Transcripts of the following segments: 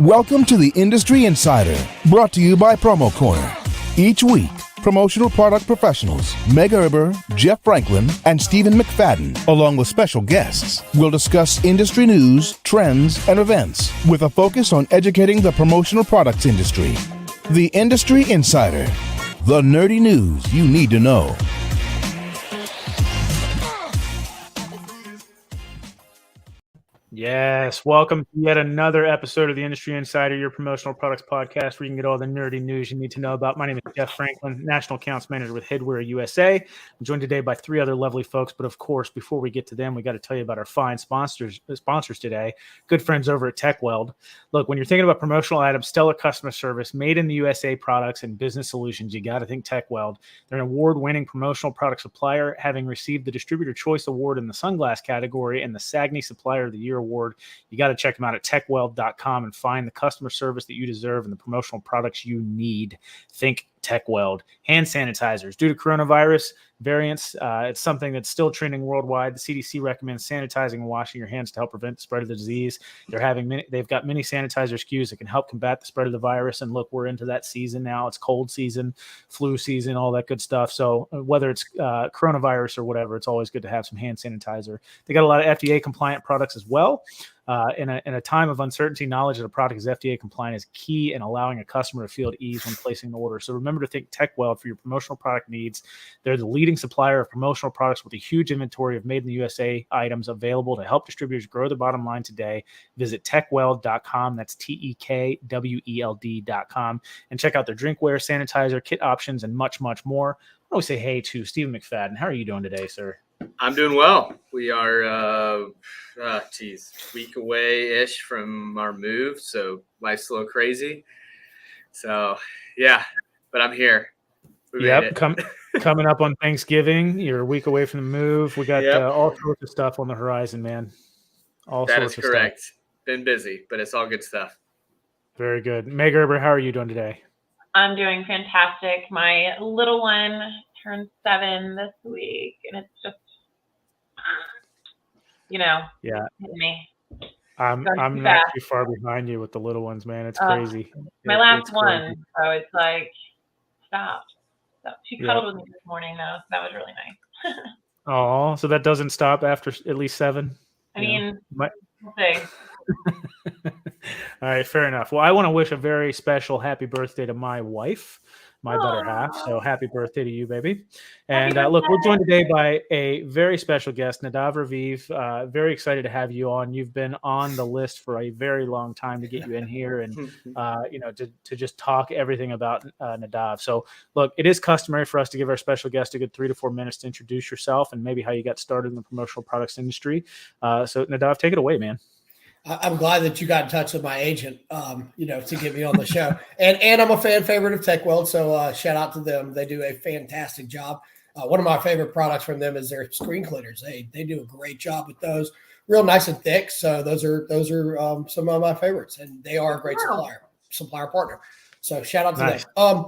Welcome to the Industry Insider, brought to you by PROMOCORNER. Each week, promotional product professionals Meg Erber, Jeff Franklin, and Stephen McFadden, along with special guests, will discuss industry news, trends, and events with a focus on educating the promotional products industry. The Industry Insider, the nerdy news you need to know. Yes, welcome to yet another episode of the Industry Insider, your promotional products podcast where you can get all the nerdy news you need to know about. My name is Jeff Franklin, National Accounts Manager with Headwear USA. I'm joined today by three other lovely folks, but of course, before we get to them, we got to tell you about our fine sponsors today, good friends over at TechWeld. Look, when you're thinking about promotional items, stellar customer service, made in the USA products, and business solutions, you got to think TechWeld. They're an award-winning promotional product supplier, having received the Distributor Choice Award in the sunglass category and the SAGNY Supplier of the Year Award. You got to check them out at techweld.com and find the customer service that you deserve and the promotional products you need. Think TechWeld. Hand sanitizers. Due to coronavirus variants, it's something that's still trending worldwide. The CDC recommends sanitizing and washing your hands to help prevent the spread of the disease. They've got many sanitizer SKUs that can help combat the spread of the virus. And look, we're into that season now. It's cold season, flu season, all that good stuff. So whether it's coronavirus or whatever, it's always good to have some hand sanitizer. They got a lot of FDA compliant products as well. In a time of uncertainty, knowledge that a product is FDA compliant is key in allowing a customer to feel at ease when placing an order. So remember to think TechWeld for your promotional product needs. They're the leading supplier of promotional products with a huge inventory of made in the USA items available to help distributors grow their bottom line today. Visit techweld.com. That's TEKWELD.com. And check out their drinkware, sanitizer, kit options, and much, much more. I always say hey to Stephen McFadden. How are you doing today, sir? I'm doing well. We are, week away-ish from our move, so life's a little crazy. So, yeah, but I'm here. Yep, coming up on Thanksgiving. You're a week away from the move. We got all sorts of stuff on the horizon, man. That is correct. Been busy, but it's all good stuff. Very good. Meg Erber, how are you doing today? I'm doing fantastic. My little one turned 7 this week, and it's just, hitting me. I'm not too far behind you with the little ones, man. It's crazy. My last one, so it's like, stop. So she cuddled with me this morning, though, so that was really nice. Oh, so that doesn't stop after at least 7? We'll see. All right, fair enough. Well, I want to wish a very special happy birthday to my wife, my better half. So happy birthday to you, baby. And look, we're joined today by a very special guest, Nadav Raviv. Very excited to have you on. You've been on the list for a very long time to get you in here and, to just talk everything about Nadav. So look, it is customary for us to give our special guest a good 3 to 4 minutes to introduce yourself and maybe how you got started in the promotional products industry. So Nadav, take it away, man. I'm glad that you got in touch with my agent, to get me on the show. And I'm a fan favorite of TechWeld, so shout out to them. They do a fantastic job. One of my favorite products from them is their screen cleaners. They do a great job with those, real nice and thick. So those are some of my favorites, and they are a great supplier partner. So shout out to them.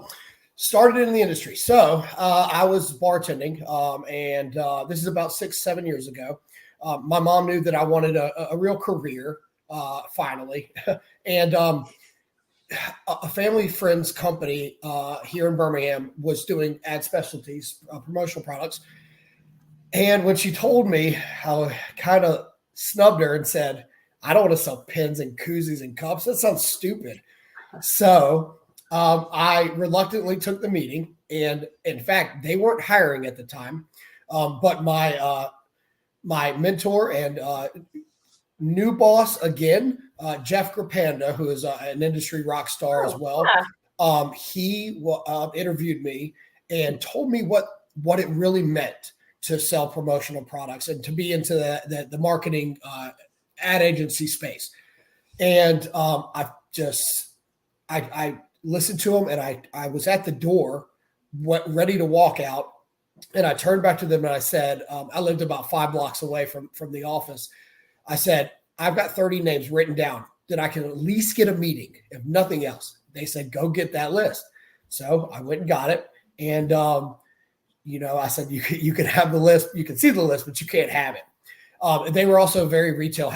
Started in the industry. So I was bartending, and this is about 6-7 years ago. My mom knew that I wanted a real career, finally. And a family friend's company here in Birmingham was doing ad specialties, promotional products. And when she told me, I kind of snubbed her and said, I don't want to sell pins and koozies and cups. That sounds stupid. So I reluctantly took the meeting. And in fact, they weren't hiring at the time. But my mentor and new boss again, Jeff Grapanda, who is an industry rock star as well. He interviewed me and told me what it really meant to sell promotional products and to be into the marketing ad agency space. And I listened to him, and I was at the door, ready to walk out. And I turned back to them and I said, I lived about 5 blocks away from the office. I said, I've got 30 names written down that I can at least get a meeting, if nothing else. They said, go get that list. So I went and got it. And, I said, you can have the list. You can see the list, but you can't have it. They were also a very retail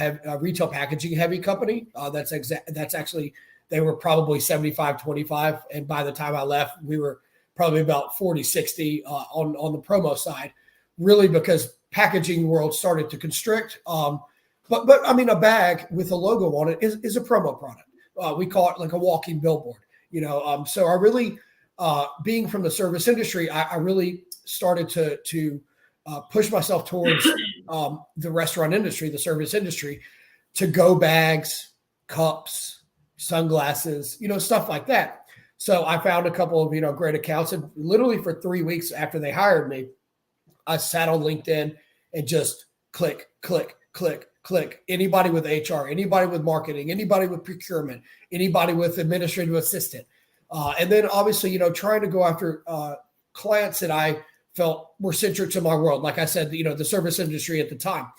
packaging heavy company. That's actually, they were probably 75-25. And by the time I left, we were probably about 40-60 on the promo side, really because packaging world started to constrict. But I mean, a bag with a logo on it is a promo product. We call it like a walking billboard, So I really, being from the service industry, I really started to push myself towards the restaurant industry, the service industry, to go bags, cups, sunglasses, stuff like that. So I found a couple of, great accounts, and literally for 3 weeks after they hired me, I sat on LinkedIn and just click, click, click, click. Anybody with HR, anybody with marketing, anybody with procurement, anybody with administrative assistant. And then obviously, trying to go after clients that I felt were centric to my world. Like I said, the service industry at the time.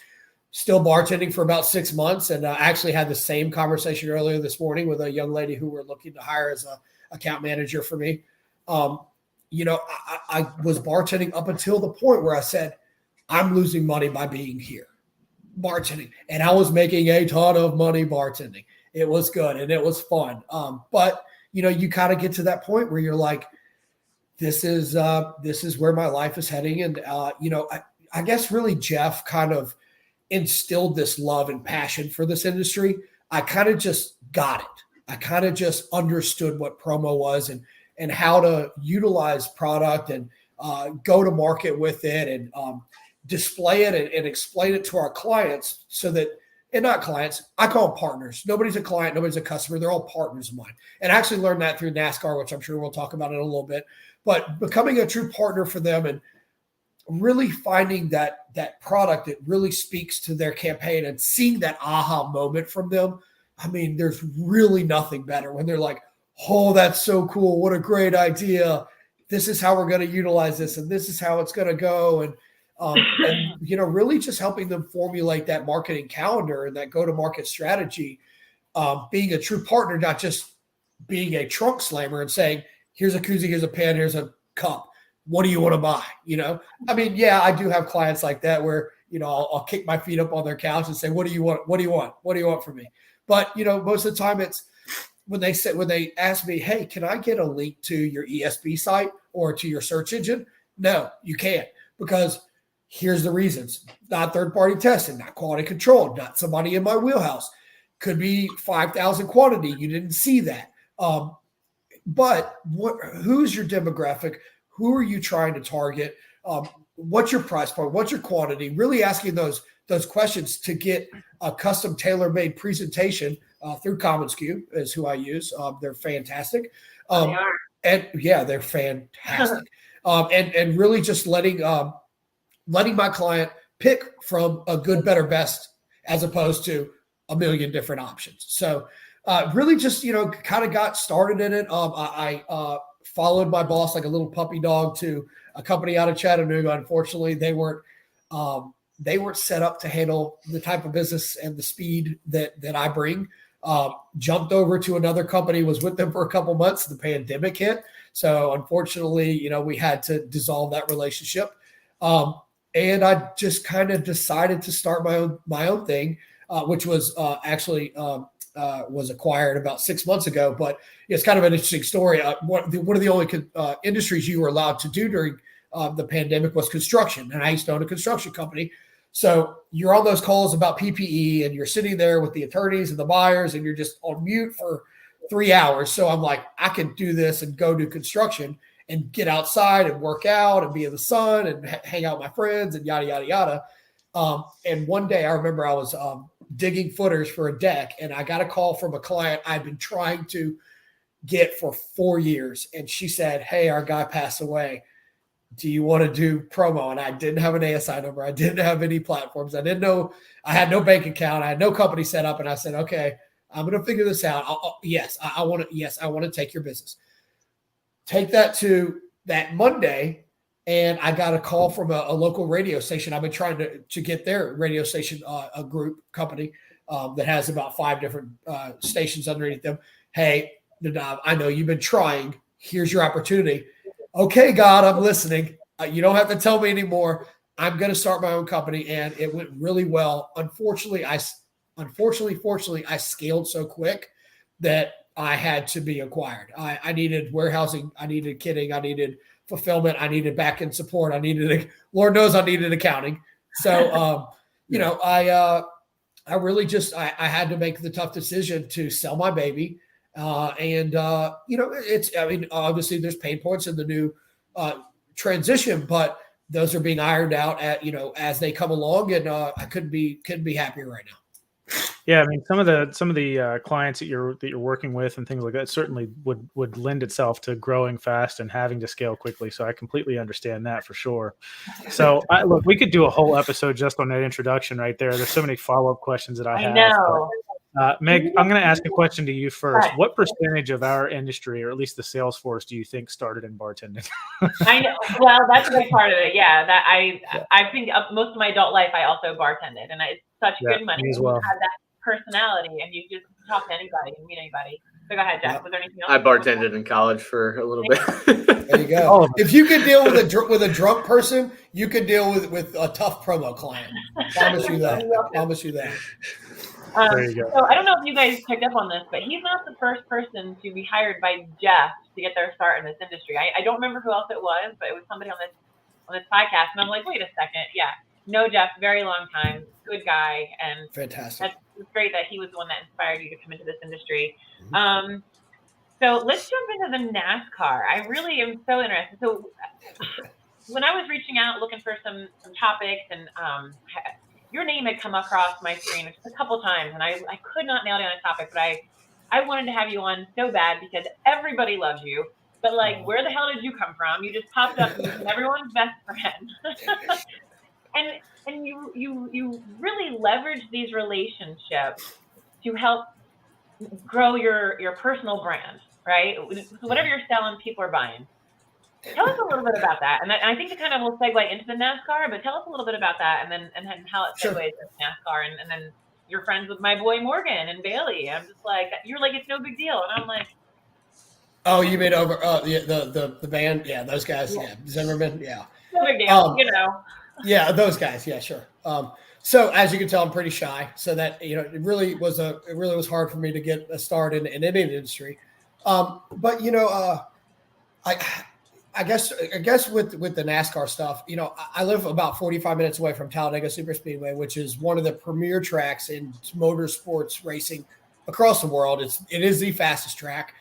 Still bartending for about 6 months. And I actually had the same conversation earlier this morning with a young lady who we're looking to hire as a account manager for me. I was bartending up until the point where I said, I'm losing money by being here bartending. And I was making a ton of money bartending. It was good and it was fun. But you kind of get to that point where you're like, this is where my life is heading. And, I guess really Jeff kind of instilled this love and passion for this industry. I kind of just got it. I kind of just understood what promo was and how to utilize product and go to market with it and display it and explain it to our clients so that, and not clients, I call them partners. Nobody's a client, nobody's a customer. They're all partners of mine. And I actually learned that through NASCAR, which I'm sure we'll talk about in a little bit. But becoming a true partner for them and really finding that product that really speaks to their campaign and seeing that aha moment from them. I mean, there's really nothing better when they're like, oh, that's so cool. What a great idea. This is how we're going to utilize this. And this is how it's going to go. And really just helping them formulate that marketing calendar and that go-to-market strategy, being a true partner, not just being a trunk slammer and saying, here's a koozie, here's a pen, here's a cup. What do you want to buy? I mean, yeah, I do have clients like that where, I'll kick my feet up on their couch and say, what do you want? What do you want? What do you want from me? But, most of the time it's when they ask me, hey, can I get a link to your ESB site or to your search engine? No, you can't, because here's the reasons. Not third-party testing, not quality control, not somebody in my wheelhouse. Could be 5,000 quantity. You didn't see that. But who's your demographic? Who are you trying to target? What's your price point? What's your quantity? Really asking those questions to get a custom tailor-made presentation through commonsku is who I use. They're fantastic. They are. And yeah, they're fantastic. And really just letting my client pick from a good, better, best, as opposed to a million different options. So really just, kind of got started in it. I followed my boss like a little puppy dog to a company out of Chattanooga. Unfortunately, they weren't set up to handle the type of business and the speed that I bring. Jumped over to another company, was with them for a couple months. The pandemic hit. So unfortunately, we had to dissolve that relationship. And I just kind of decided to start my own thing, which was actually was acquired about 6 months ago. But it's kind of an interesting story. One of the only industries you were allowed to do during the pandemic was construction. And I used to own a construction company. So you're on those calls about PPE and you're sitting there with the attorneys and the buyers and you're just on mute for 3 hours. So I'm like, I can do this and go do construction and get outside and work out and be in the sun and hang out with my friends and yada, yada, yada. And one day I remember I was digging footers for a deck and I got a call from a client I'd been trying to get for 4 years. And she said, hey, our guy passed away. Do you want to do promo? And I didn't have an ASI number. I didn't have any platforms. I didn't know. I had no bank account. I had no company set up. And I said, okay, I'm going to figure this out. I want to take your business. Take that to that Monday. And I got a call from a local radio station. I've been trying to get their radio station, a group company that has about 5 different stations underneath them. Hey, Nadav, I know you've been trying. Here's your opportunity. Okay, God, I'm listening. You don't have to tell me anymore. I'm going to start my own company, and it went really well. Fortunately, I scaled so quick that I had to be acquired. I needed warehousing, I needed kitting, I needed fulfillment, I needed back-end support, Lord knows I needed accounting. So, I really just I had to make the tough decision to sell my baby. Obviously there's pain points in the new transition, but those are being ironed out as they come along, and I couldn't be happier right now. Yeah, I mean, some of the clients that you're working with and things like that certainly would lend itself to growing fast and having to scale quickly. So I completely understand that for sure. So look, we could do a whole episode just on that introduction right there. There's so many follow-up questions that I have. know. Meg, I'm going to ask a question to you first. What percentage of our industry, or at least the sales force, do you think started in bartending? I know. Well, that's a big part of it. Yeah, that I think most of my adult life I also bartended, and it's such good money. Me as well. You have that personality, and you just talk to anybody and meet anybody. So go ahead, Jeff. Was there anything else? I bartended in college for a little bit. There you go. If you could deal with a drunk person, you could deal with a tough promo client. Promise you that. There you go. So I don't know if you guys picked up on this, but he's not the first person to be hired by Jeff to get their start in this industry. I don't remember who else it was, but it was somebody on this podcast, and I'm like, wait a second, yeah, no, Jeff, very long time, good guy, and fantastic. It's great that he was the one that inspired you to come into this industry. Mm-hmm. So let's jump into the NASCAR. I really am so interested. So when I was reaching out looking for some topics, and your name had come across my screen just a couple times, and I could not nail down a topic, but I wanted to have you on so bad because everybody loves you. But where the hell did you come from? You just popped up and you're everyone's best friend. and you really leverage these relationships to help grow your personal brand, right? So whatever you're selling, people are buying. Tell us a little bit about that, and I think it kind of will segue into the NASCAR. But tell us a little bit about that, and then how it segues into NASCAR, and then you're friends with my boy Morgan and Bailey. I'm just like, you're like, it's no big deal, and I'm like, oh, you mean over the band? Yeah, those guys. Yeah, Zimmerman. Yeah, no big deal, Yeah, those guys. Yeah, sure. So as you can tell, I'm pretty shy. So that it really was hard for me to get a start in any industry. But I guess with the NASCAR stuff, I live about 45 minutes away from Talladega Superspeedway, which is one of the premier tracks in motorsports racing across the world. It is the fastest track.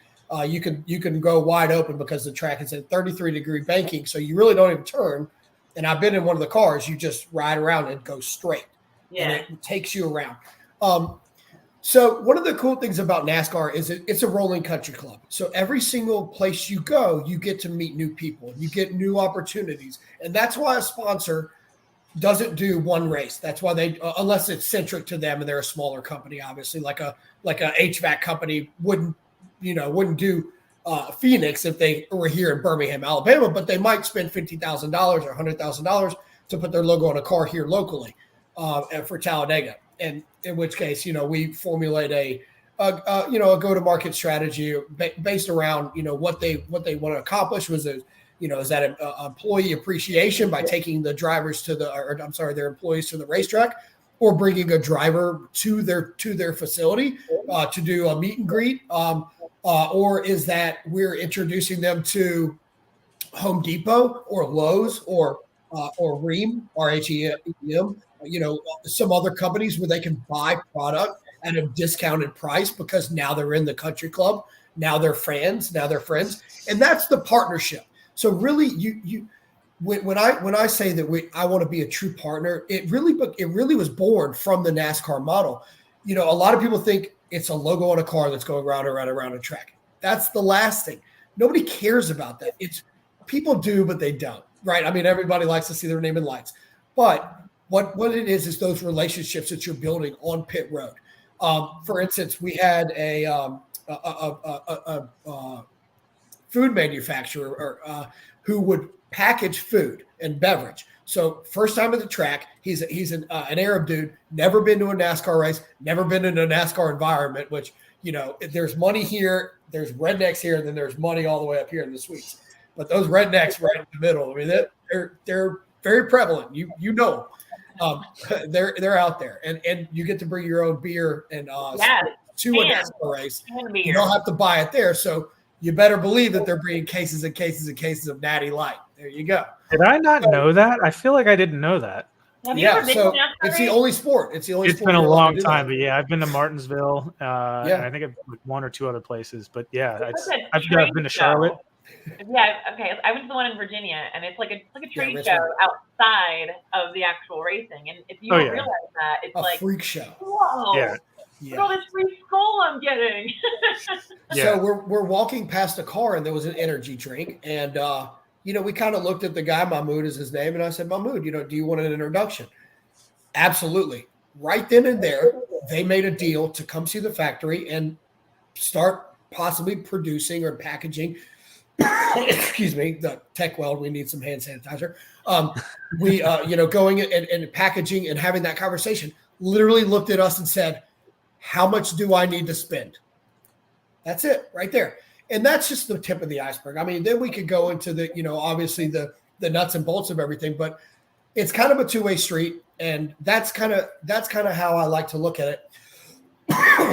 You can go wide open because the track is in 33-degree banking, so you really don't even turn. And I've been in one of the cars. You just ride around and go straight. Yeah. And it takes you around. So one of the cool things about NASCAR is it's a rolling country club. So every single place you go, you get to meet new people. You get new opportunities. And that's why a sponsor doesn't do one race. That's why they, unless it's centric to them and they're a smaller company, obviously, like a HVAC company wouldn't do Phoenix if they were here in Birmingham, Alabama, but they might spend $50,000 or $100,000 to put their logo on a car here locally for Talladega. And in which case, we formulate a go-to-market strategy based around, what they want to accomplish is that employee appreciation by taking the drivers their employees to the racetrack, or bringing a driver to their facility to do a meet and greet, or is that we're introducing them to Home Depot or Lowe's or Rheem, RHEM, some other companies where they can buy product at a discounted price because now they're in the country club, now they're friends, and that's the partnership. So really, when I say that I want to be a true partner, it really was born from the NASCAR model. A lot of people think it's a logo on a car that's going round and round and round a track. That's the last thing. Nobody cares about that. People do, but they don't, right? I mean, everybody likes to see their name in lights, but what it is those relationships that you're building on pit road. For instance, we had a food manufacturer who would package food and beverage. So first time at the track, he's an Arab dude, never been to a NASCAR race, never been in a NASCAR environment, which, there's money here, there's rednecks here, and then there's money all the way up here in the suites. But those rednecks right in the middle, I mean, they're very prevalent. You know, they're out there, and you get to bring your own beer and to a NASCAR race. You don't have to buy it there, so you better believe that they're bringing cases and cases and cases of Natty Light. There you go. Did I not know that? I feel like I didn't know that. Yeah, so it's the only sport. It's been a long time, but yeah, I've been to Martinsville. And I think I've one or two other places, but yeah, I've been to Charlotte. Yeah, okay. I went to the one in Virginia, and it's like a trade show outside of the actual racing. And if you don't realize that, it's like freak show. Whoa! Look at all this free skull I'm getting. So we're walking past a car, and there was an energy drink, and we kind of looked at the guy. Mahmoud is his name, and I said, Mahmoud, do you want an introduction? Absolutely. Right then and there, they made a deal to come see the factory and start possibly producing or packaging. Excuse me, the tech weld. We need some hand sanitizer. Going and packaging and having that conversation. Literally looked at us and said, "How much do I need to spend?" That's it, right there. And that's just the tip of the iceberg. I mean, then we could go into the, obviously the nuts and bolts of everything, but it's kind of a two-way street, and that's kind of how I like to look at it.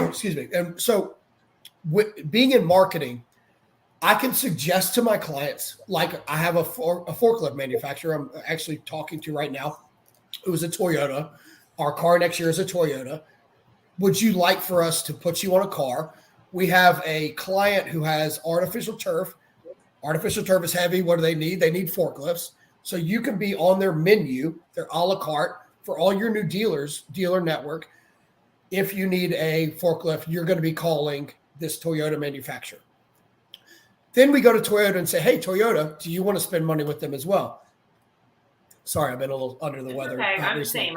Excuse me. And so, being in marketing, I can suggest to my clients, like I have a forklift manufacturer I'm actually talking to right now. It was a Toyota. Our car next year is a Toyota. Would you like for us to put you on a car? We have a client who has artificial turf. Artificial turf is heavy. What do they need? They need forklifts. So you can be on their menu, their a la carte for all your new dealer network. If you need a forklift, you're going to be calling this Toyota manufacturer. Then we go to Toyota and say, hey, Toyota, do you want to spend money with them as well? Sorry, I've been a little under the weather. Okay, I'm the same.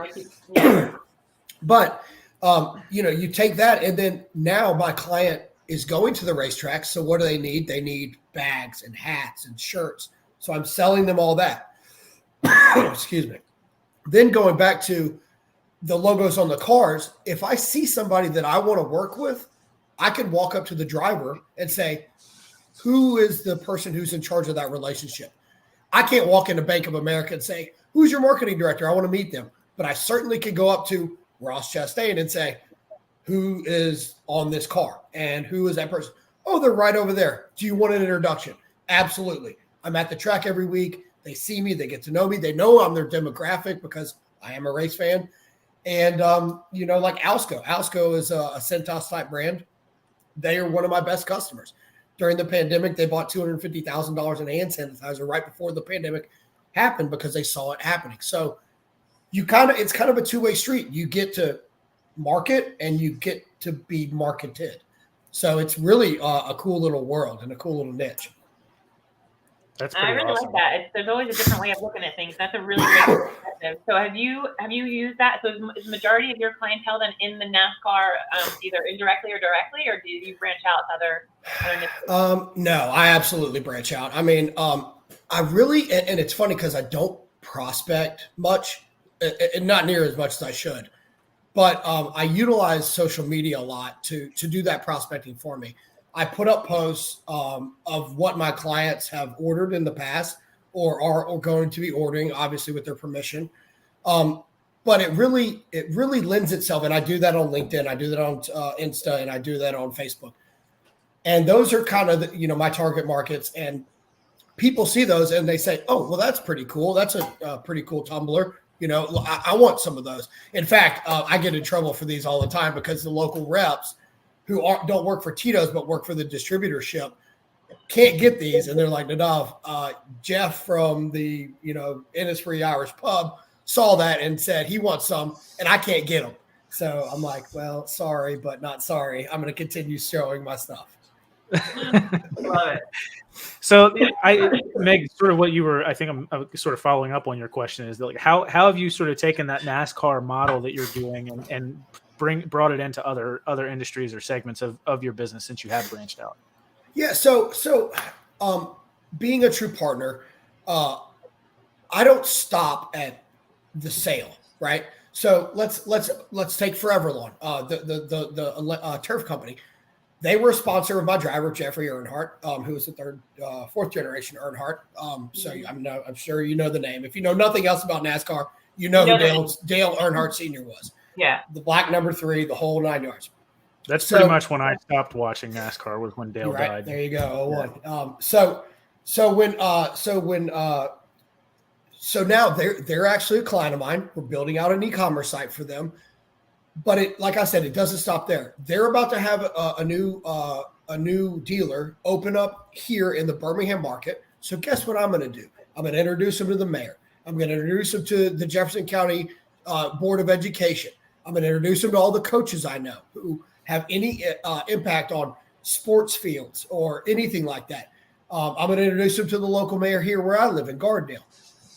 But, you take that, and then now my client is going to the racetrack. So what do they need? They need bags and hats and shirts. So I'm selling them all that. Excuse me. Then going back to the logos on the cars, if I see somebody that I want to work with, I can walk up to the driver and say, who is the person who's in charge of that relationship? I can't walk into Bank of America and say, who's your marketing director? I want to meet them. But I certainly could go up to Ross Chastain and say, who is on this car? And who is that person? Oh, they're right over there. Do you want an introduction? Absolutely. I'm at the track every week. They see me. They get to know me. They know I'm their demographic because I am a race fan. And, like Alsco. Alsco is a Centos type brand. They are one of my best customers. During the pandemic, they bought $250,000 in hand sanitizer right before the pandemic happened because they saw it happening. So it's kind of a two-way street. You get to market and you get to be marketed. So it's really a cool little world and a cool little niche. That's I really awesome. like that. There's always a different way of looking at things. That's a really great perspective. So have you used that? So is the majority of your clientele then in the NASCAR, either indirectly or directly, or do you branch out to other niches? No, I absolutely branch out. I mean, I really, and it's funny because I don't prospect much, and not near as much as I should, but I utilize social media a lot to do that prospecting for me. I put up posts of what my clients have ordered in the past or are going to be ordering, obviously with their permission. But it really lends itself. And I do that on LinkedIn. I do that on Insta, and I do that on Facebook. And those are kind of my target markets. And people see those and they say, oh, well, that's pretty cool. That's a pretty cool tumbler. I want some of those. In fact, I get in trouble for these all the time because the local reps who don't work for Tito's but work for the distributorship can't get these. And they're like, Nadav, Jeff from the, Innisfree Irish Pub saw that and said he wants some and I can't get them. So I'm like, well, sorry, but not sorry. I'm going to continue showing my stuff. Love it. So Meg, sort of what you were, I think I'm sort of following up on your question is that, like, how have you sort of taken that NASCAR model that you're doing and brought it into other industries or segments of your business since you have branched out? Yeah. So being a true partner, I don't stop at the sale, right? So let's take Forever Lawn, the turf company. They were a sponsor of my driver, Jeffrey Earnhardt, who was the fourth generation Earnhardt. So I'm sure you know the name. If you know nothing else about NASCAR, you know who Dale Earnhardt Sr. was. Yeah. The black number 3, the whole 9 yards. That's pretty much when I stopped watching NASCAR, was when Dale died. There you go. 01. So now they're actually a client of mine. We're building out an e-commerce site for them. But like I said, it doesn't stop there. They're about to have a new dealer open up here in the Birmingham market. So guess what I'm going to do? I'm going to introduce them to the mayor. I'm going to introduce them to the Jefferson County Board of Education. I'm going to introduce them to all the coaches I know who have any impact on sports fields or anything like that. I'm going to introduce them to the local mayor here where I live in Gardendale.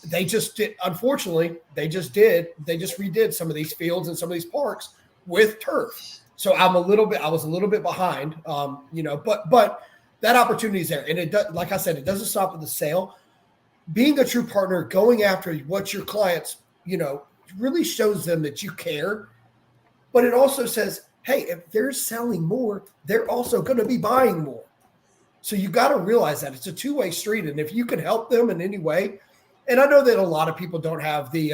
They just did, unfortunately, they just redid some of these fields and some of these parks with turf. So I was a little bit behind, but that opportunity is there. And it does, like I said, it doesn't stop at the sale. Being a true partner, going after what your clients, really shows them that you care. But it also says, hey, if they're selling more, they're also going to be buying more. So you got to realize that it's a two-way street. And if you can help them in any way, and I know that a lot of people don't have the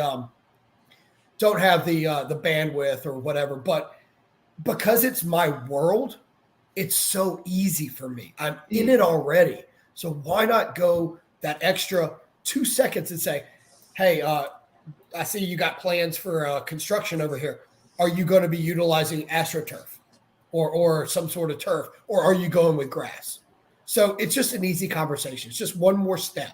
bandwidth or whatever, but because it's my world, it's so easy for me. I'm in it already. So why not go that extra 2 seconds and say, hey, I see you got plans for construction over here. Are you going to be utilizing AstroTurf or some sort of turf, or are you going with grass? So it's just an easy conversation. It's just one more step.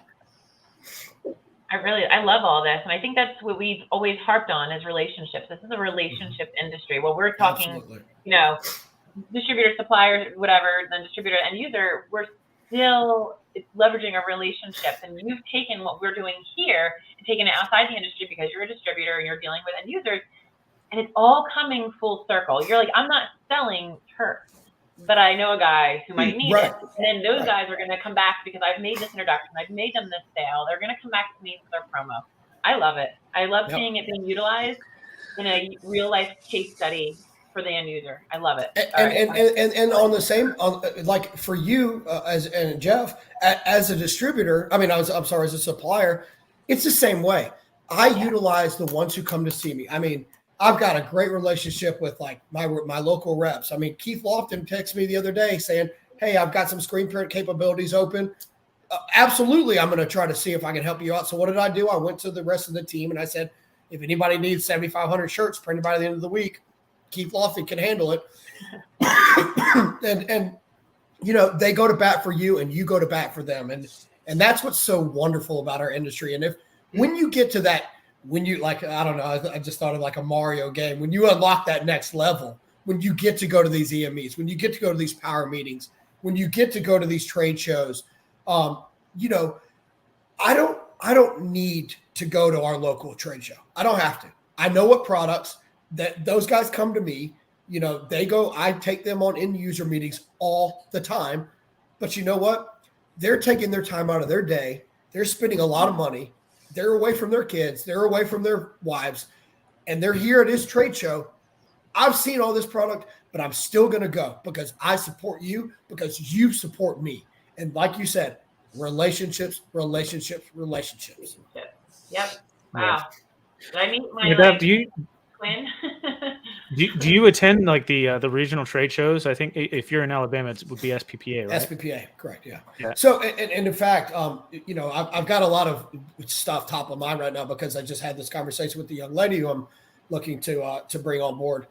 I love all this. And I think that's what we've always harped on is relationships. This is a relationship industry. Well, we're talking, distributor, suppliers, whatever, then distributor and user, we're still leveraging our relationships. And you've taken what we're doing here and taken it outside the industry because you're a distributor and you're dealing with end users. And it's all coming full circle. You're like, I'm not selling turf, but I know a guy who might need it. And then those guys are going to come back because I've made this introduction. I've made them this sale. They're going to come back to me for their promo. I love it. I love seeing it being utilized in a real life case study for the end user. I love it. And on the same, like for you and Jeff, as a distributor, as a supplier, it's the same way. I utilize the ones who come to see me. I've got a great relationship with like my local reps. Keith Lofton texted me the other day saying, hey, I've got some screen print capabilities open. Absolutely. I'm going to try to see if I can help you out. So what did I do? I went to the rest of the team and I said, if anybody needs 7,500 shirts printed by the end of the week, Keith Lofton can handle it. and they go to bat for you and you go to bat for them. And that's what's so wonderful about our industry. And when you get to that, when you I don't know, I just thought of like a Mario game. When you unlock that next level, when you get to go to these EMEs, when you get to go to these power meetings, when you get to go to these trade shows, I don't need to go to our local trade show. I don't have to. I know what products that those guys come to me. They go. I take them on end user meetings all the time. But you know what? They're taking their time out of their day. They're spending a lot of money. They're away from their kids. They're away from their wives. And they're here at this trade show. I've seen all this product, but I'm still going to go because I support you, because you support me. And like you said, relationships. Yep. Wow. Did I meet my twin? Do you attend like the regional trade shows? I think if you're in Alabama, it would be SPPA, right? SPPA, correct? Yeah. So, and in fact, I've got a lot of stuff top of mind right now because I just had this conversation with the young lady who I'm looking to bring on board.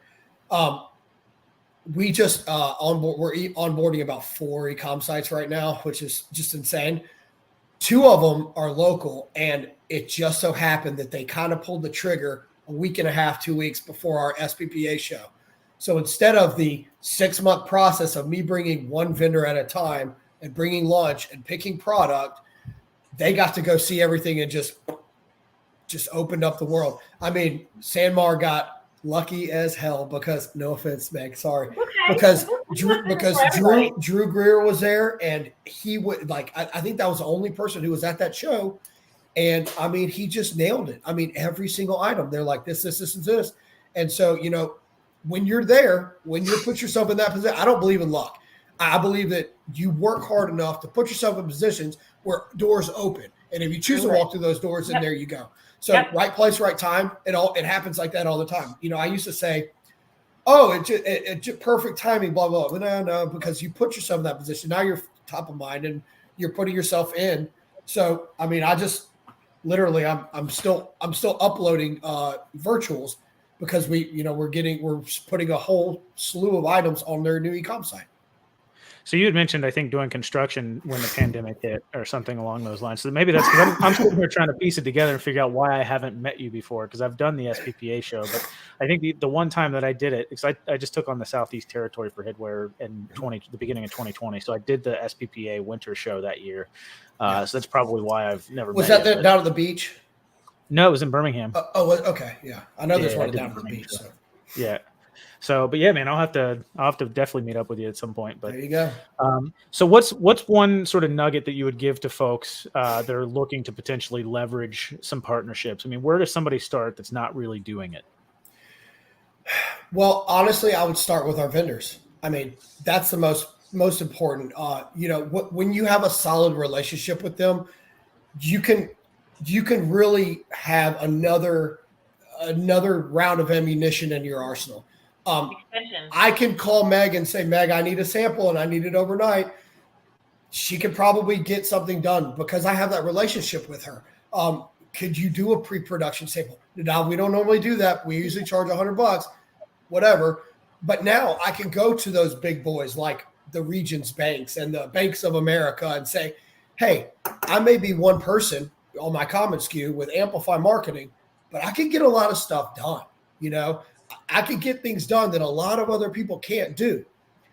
We just we're onboarding about 4 e-com sites right now, which is just insane. 2 of them are local, and it just so happened that they kind of pulled the trigger a week and a half, 2 weeks before our SPPA show. So instead of the 6-month process of me bringing one vendor at a time and bringing lunch and picking product, they got to go see everything and just opened up the world. Sanmar got lucky as hell because, no offense, Meg, sorry, because Drew Greer was there, and he would I think that was the only person who was at that show. And he just nailed it. Every single item, they're like this, and this. And so, when you're there, when you put yourself in that position, I don't believe in luck. I believe that you work hard enough to put yourself in positions where doors open. And if you choose to walk through those doors, then there you go. So right place, right time. It happens like that all the time. I used to say, oh, it's just perfect timing, blah, blah, blah. No, because you put yourself in that position. Now you're top of mind and you're putting yourself in. So, I just literally, I'm still uploading virtuals because we're putting a whole slew of items on their new e-com site. So you had mentioned, I think, doing construction when the pandemic hit or something along those lines. So maybe that's because I'm sitting here trying to piece it together and figure out why I haven't met you before, because I've done the SPPA show. But I think the one time that I did it, because I just took on the Southeast Territory for Headwear in the beginning of 2020. So I did the SPPA winter show that year. So that's probably why I've never met you. Was that down at the beach? No, it was in Birmingham. Okay. Yeah. I know there's one down at the beach. So. Yeah. So, but yeah, man, I'll have to definitely meet up with you at some point. But there you go. So what's one sort of nugget that you would give to folks that are looking to potentially leverage some partnerships? I mean, where does somebody start that's not really doing it? Well, honestly, I would start with our vendors. I mean, that's the most important. When you have a solid relationship with them, you can really have another round of ammunition in your arsenal. I can call Meg and say, Meg, I need a sample and I need it overnight. She could probably get something done because I have that relationship with her. Could you do a pre-production sample? Now, we don't normally do that. We usually charge $100, whatever. But now I can go to those big boys like the Regions Banks and the Banks of America and say, hey, I may be one person on my common SKU with Amplify Marketing, but I can get a lot of stuff done, I could get things done that a lot of other people can't do.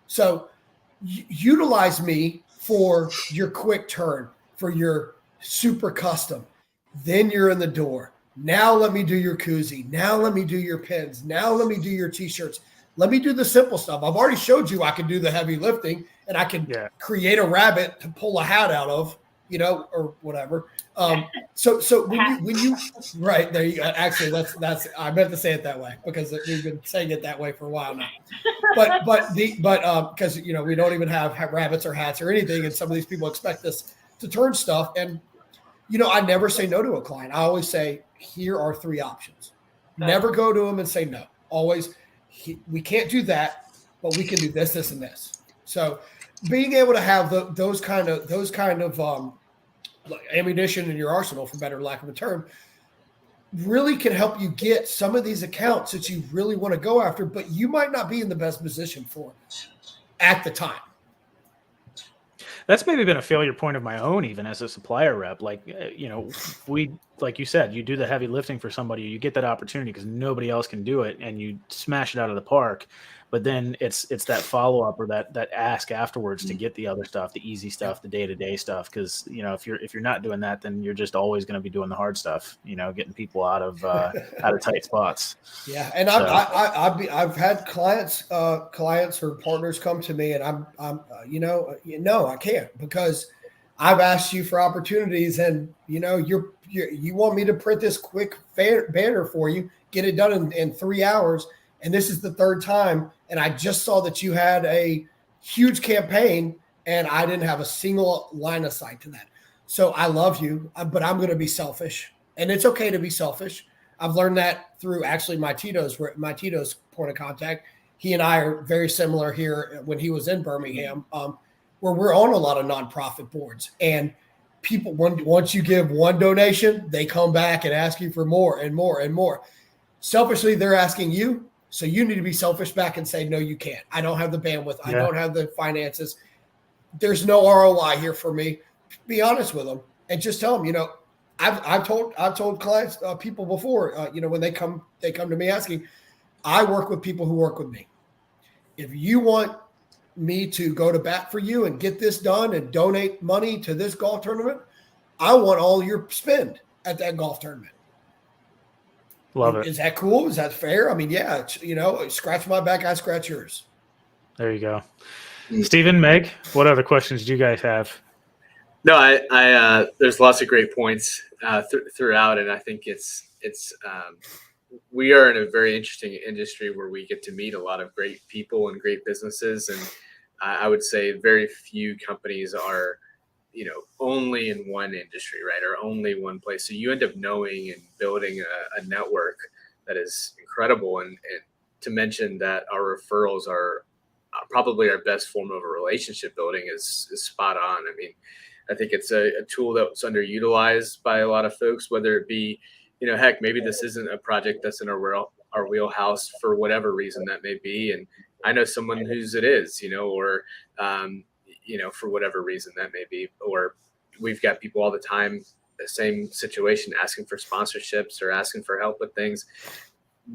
So utilize me for your quick turn, for your super custom. Then you're in the door. Now let me do your koozie. Now let me do your pins. Now let me do your t-shirts. Let me do the simple stuff. I've already showed you I can do the heavy lifting and I can create a rabbit to pull a hat out of, or whatever. So when you right there, you go. Actually, that's I meant to say it that way because we've been saying it that way for a while now. But because we don't even have rabbits or hats or anything, and some of these people expect us to turn stuff. And I never say no to a client. I always say, here are 3 options. Never go to them and say no. Always, we can't do that, but we can do this, this, and this. So being able to have those kind of ammunition in your arsenal, for better lack of a term, really can help you get some of these accounts that you really want to go after, but you might not be in the best position for at the time. That's maybe been a failure point of my own, even as a supplier rep. Like, we, like you said, you do the heavy lifting for somebody, you get that opportunity because nobody else can do it, and you smash it out of the park. But then it's that follow up or that ask afterwards to get the other stuff, the easy stuff, the day-to-day stuff. Because if you're not doing that, then you're just always going to be doing the hard stuff. Getting people out of tight spots. Yeah, and so. I've had clients or partners come to me, and I'm no, I can't because I've asked you for opportunities, and you want me to print this quick banner for you, get it done in 3 hours. And this is the 3rd time. And I just saw that you had a huge campaign and I didn't have a single line of sight to that. So I love you, but I'm going to be selfish, and it's okay to be selfish. I've learned that through actually my Tito's point of contact. He and I are very similar here when he was in Birmingham, where we're on a lot of nonprofit boards, and people, once you give one donation, they come back and ask you for more and more and more. Selfishly, they're asking you. So you need to be selfish back and say, no, you can't. I don't have the bandwidth. I don't have the finances. There's no ROI here for me. Be honest with them and just tell them, I've told clients, people before, when they come to me asking, I work with people who work with me. If you want me to go to bat for you and get this done and donate money to this golf tournament, I want all your spend at that golf tournament. Love it. Is that cool? Is that fair? I mean, yeah, scratch my back, I scratch yours. There you go. Stephen, Meg, what other questions do you guys have? No, I there's lots of great points throughout, and I think it's we are in a very interesting industry where we get to meet a lot of great people and great businesses, I would say very few companies are, only in one industry, right? Or only one place. So you end up knowing and building a network that is incredible. And to mention that our referrals are probably our best form of a relationship building is spot on. I mean, I think it's a tool that's underutilized by a lot of folks, whether it be, heck, maybe this isn't a project that's in our wheelhouse for whatever reason that may be. And I know someone whose it is, or, for whatever reason that may be, or we've got people all the time, the same situation, asking for sponsorships or asking for help with things.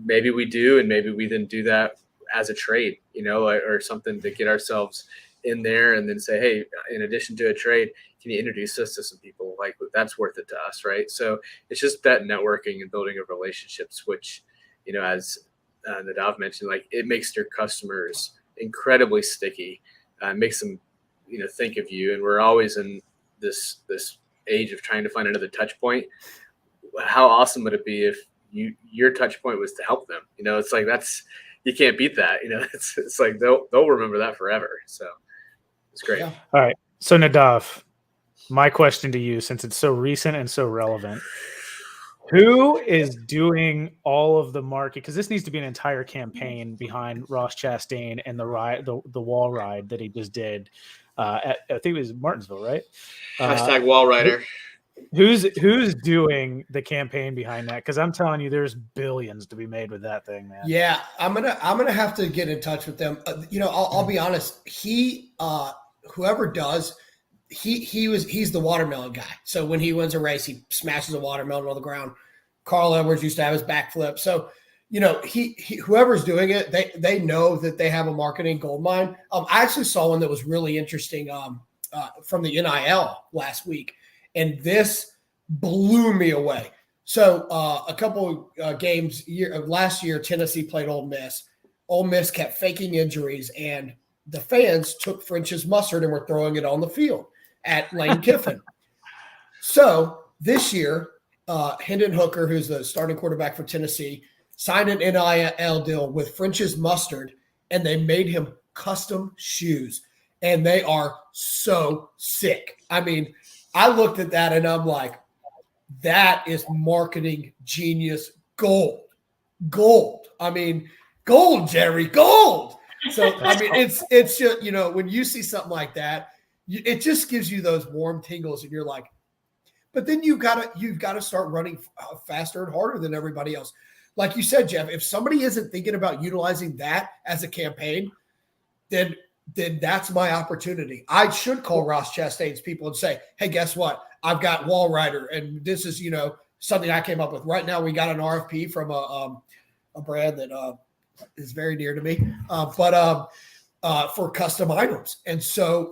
Maybe we do, and maybe we then do that as a trade, or something to get ourselves in there and then say, hey, in addition to a trade, can you introduce us to some people? Like, that's worth it to us, right? So it's just that networking and building of relationships, which, as Nadav mentioned, like, it makes your customers incredibly sticky, makes them, think of you. And we're always in this age of trying to find another touch point. How awesome would it be if your touch point was to help them? It's like, you can't beat that. It's like they'll remember that forever. So it's great. Yeah. All right. So Nadav, my question to you, since it's so recent and so relevant, who is doing all of the market? Because this needs to be an entire campaign behind Ross Chastain and the wall ride that he just did. I think it was Martinsville, right? Hashtag wall rider. Who's doing the campaign behind that? Because I'm telling you, there's billions to be made with that thing, man. Yeah, I'm gonna have to get in touch with them. I'll be honest. Whoever does, he's the watermelon guy. So when he wins a race, he smashes a watermelon on the ground. Carl Edwards used to have his backflip. So he whoever's doing it, they know that they have a marketing goldmine. I actually saw one that was really interesting from the NIL last week. And this blew me away. So a couple games last year, Tennessee played Ole Miss. Ole Miss kept faking injuries, and the fans took French's mustard and were throwing it on the field at Lane Kiffin. So this year, Hendon Hooker, who's the starting quarterback for Tennessee, signed an NIL deal with French's mustard, and they made him custom shoes. And they are so sick. I mean, I looked at that and I'm like, that is marketing genius gold. Gold. I mean, gold, Jerry, gold. So, I mean, it's just, when you see something like that, it just gives you those warm tingles and you're like, but then you've got to start running faster and harder than everybody else. Like you said, Jeff, if somebody isn't thinking about utilizing that as a campaign, then that's my opportunity. I should call Ross Chastain's people and say, hey, guess what? I've got Wall Rider, and this is, something I came up with. Right now, we got an RFP from a brand that is very dear to me, but for custom items. And so,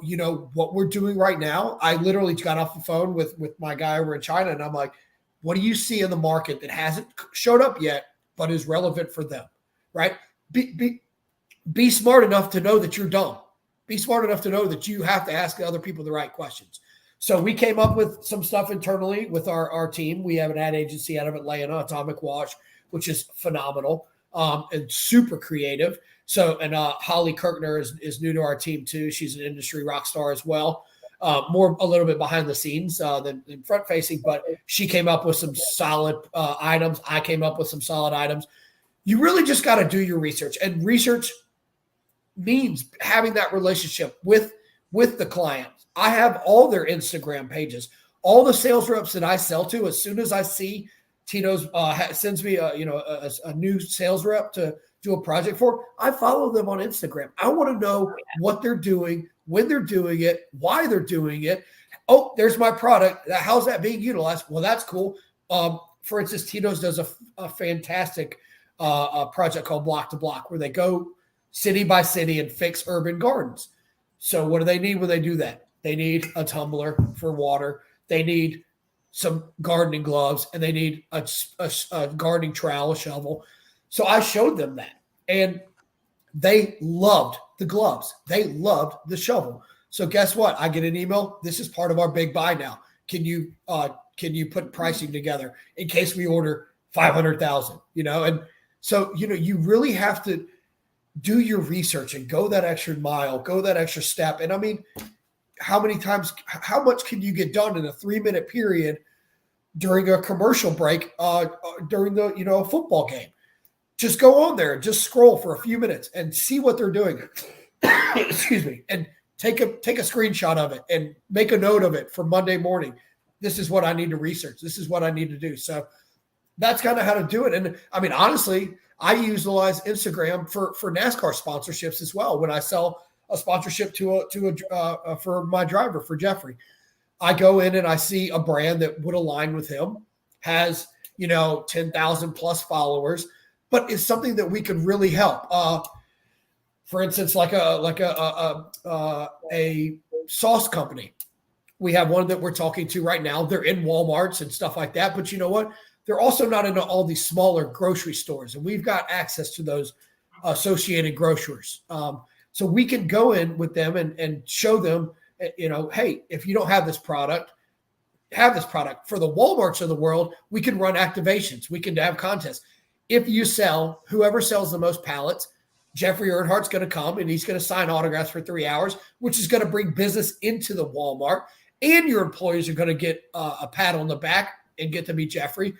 what we're doing right now, I literally got off the phone with my guy over in China, and I'm like, what do you see in the market that hasn't showed up yet, but is relevant for them, right? Be smart enough to know that you're dumb. Be smart enough to know that you have to ask other people the right questions. So we came up with some stuff internally with our team. We have an ad agency out of Atlanta, Atomic Wash, which is phenomenal and super creative. So, and Holly Kirkner is new to our team too. She's an industry rock star as well. More a little bit behind the scenes than front facing, but she came up with some solid items. I came up with some solid items. You really just got to do your research, and research means having that relationship with the client. I have all their Instagram pages, all the sales reps that I sell to. As soon as I see Tito's sends me a new sales rep to do a project for, I follow them on Instagram. I want to know what they're doing, when they're doing it, why they're doing it. Oh, there's my product. How's that being utilized? Well, that's cool. For instance, Tito's does a fantastic project called Block to Block, where they go city by city and fix urban gardens. So what do they need when they do that? They need a tumbler for water. They need some gardening gloves, and they need a gardening trowel, a shovel. So I showed them that, and they loved the gloves. They loved the shovel. So guess what? I get an email. This is part of our big buy now. Can you put pricing together in case we order 500,000? And so you really have to. do your research and go that extra mile, go that extra step. And I mean, how much can you get done in a 3-minute period during a commercial break, during the, a football game? Just go on there and just scroll for a few minutes and see what they're doing. Excuse me. And take a screenshot of it and make a note of it for Monday morning. This is what I need to research. This is what I need to do. So that's kind of how to do it. And I mean, honestly, I utilize Instagram for NASCAR sponsorships as well. When I sell a sponsorship for my driver, for Jeffrey, I go in and I see a brand that would align with him, has 10,000 plus followers, but it's something that we could really help. For instance, like a sauce company. We have one that we're talking to right now. They're in Walmarts and stuff like that. But you know what? They're also not into all these smaller grocery stores. And we've got access to those associated grocers. So we can go in with them and show them, hey, if you don't have this product. For the Walmarts of the world, we can run activations. We can have contests. If you sell, whoever sells the most pallets, Jeffrey Earnhardt's going to come and he's going to sign autographs for 3 hours, which is going to bring business into the Walmart. And your employees are going to get a pat on the back and get to meet Jeffrey,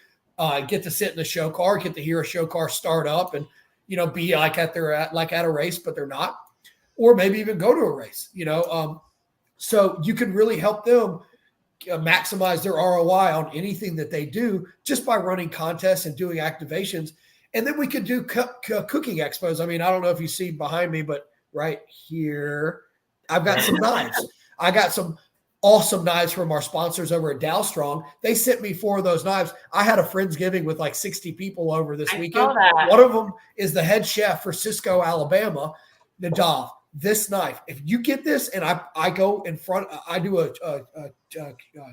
get to sit in the show car, get to hear a show car start up and, be like at a race, but they're not, or maybe even go to a race, so you can really help them maximize their ROI on anything that they do just by running contests and doing activations. And then we could do cooking expos. I mean, I don't know if you see behind me, but right here, I've got some knives. I got some awesome knives from our sponsors over at Dow Strong. They sent me 4 of those knives. I had a Friendsgiving with like 60 people over this weekend. One of them is the head chef for Cisco, Alabama, Nadav. This knife, if you get this, and I go in front, I do a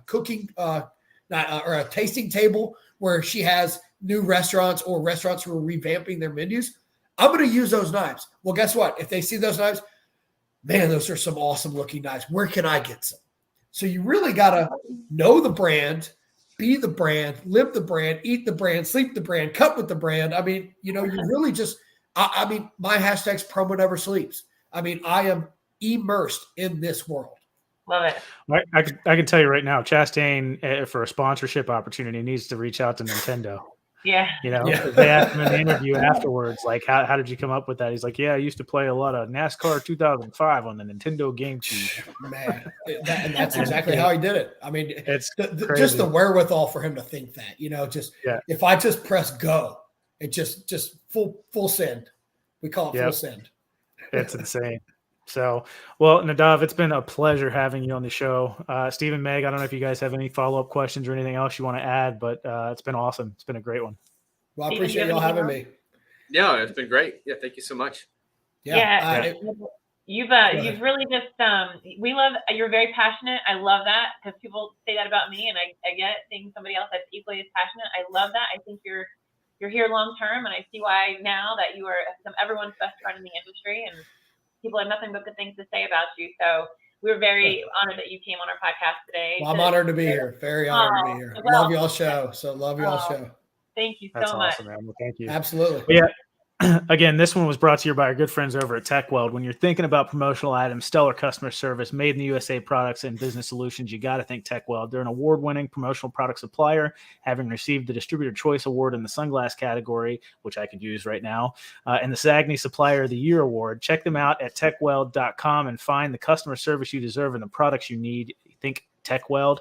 cooking or a tasting table where she has new restaurants or restaurants who are revamping their menus. I'm going to use those knives. Well, guess what? If they see those knives, man, those are some awesome looking knives. Where can I get some? So you really got to know the brand, be the brand, live the brand, eat the brand, sleep the brand, cut with the brand. I mean, you really just, I mean, my hashtag's promo never sleeps. I mean, I am immersed in this world. Love it. I can tell you right now, Chastain, for a sponsorship opportunity, needs to reach out to Nintendo. Yeah. They asked him in the interview afterwards, like, how did you come up with that? He's like, yeah, I used to play a lot of NASCAR 2005 on the Nintendo GameCube. Man, and that's exactly how he did it. I mean, it's just the wherewithal for him to think that, if I just press go, it just full send. We call it full send. It's insane. So, well, Nadav, it's been a pleasure having you on the show. Steve and Meg, I don't know if you guys have any follow-up questions or anything else you want to add, but it's been awesome. It's been a great one. Well, I appreciate y'all having me. Yeah, it's been great. Yeah, thank you so much. You've really just we love, you're very passionate. I love that because people say that about me, and I get seeing somebody else that's equally as passionate. I love that. I think you're here long term, and I see why now that you are everyone's best friend in the industry, and people have nothing but good things to say about you. So we're very honored that you came on our podcast today. Well, I'm honored to be here. Very honored to be here. Love y'all's show. So love y'all's show. Thank you so That's much. Awesome, man. Well, thank you. Absolutely. Well, again, this one was brought to you by our good friends over at TechWeld. When you're thinking about promotional items, stellar customer service, made in the USA products, and business solutions, you got to think TechWeld. They're an award-winning promotional product supplier, having received the Distributor Choice Award in the sunglass category, which I could use right now, and the SAGNY Supplier of the Year Award. Check them out at techweld.com and find the customer service you deserve and the products you need. Think TechWeld.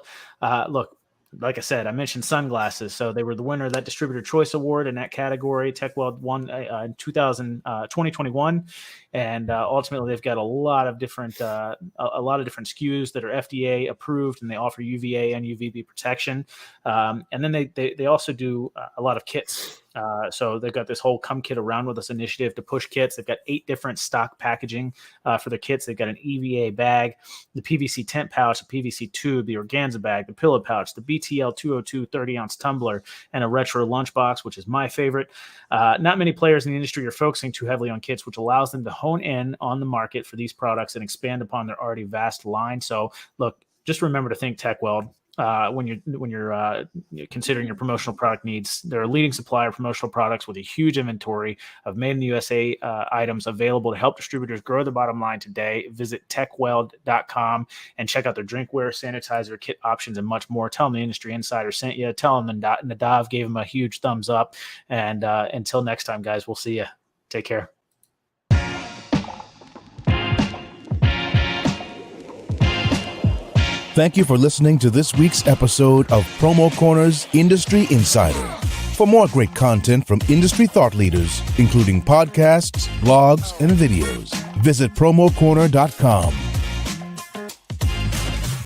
Look, like I said, I mentioned sunglasses. So they were the winner of that Distributor Choice Award in that category. TechWeld won in 2021. And ultimately, they've got a lot of different SKUs that are FDA approved, and they offer UVA and UVB protection. And then they also do a lot of kits. So they've got this whole Come Kit Around With Us initiative to push kits. They've got 8 different stock packaging for their kits. They've got an EVA bag, the PVC tent pouch, the PVC tube, the organza bag, the pillow pouch, the BTL 202 30-ounce tumbler, and a retro lunchbox, which is my favorite. Not many players in the industry are focusing too heavily on kits, which allows them to hone in on the market for these products and expand upon their already vast line. So look, just remember to think TechWeld. when you're considering your promotional product needs. They're a leading supplier of promotional products with a huge inventory of made in the USA items available to help distributors grow their bottom line today. Visit techweld.com and check out their drinkware, sanitizer, kit options, and much more. Tell them the Industry Insider sent you. Tell them Nadav gave them a huge thumbs up. And until next time, guys, we'll see you. Take care. Thank you for listening to this week's episode of Promo Corner's Industry Insider. For more great content from industry thought leaders, including podcasts, blogs, and videos, visit promocorner.com.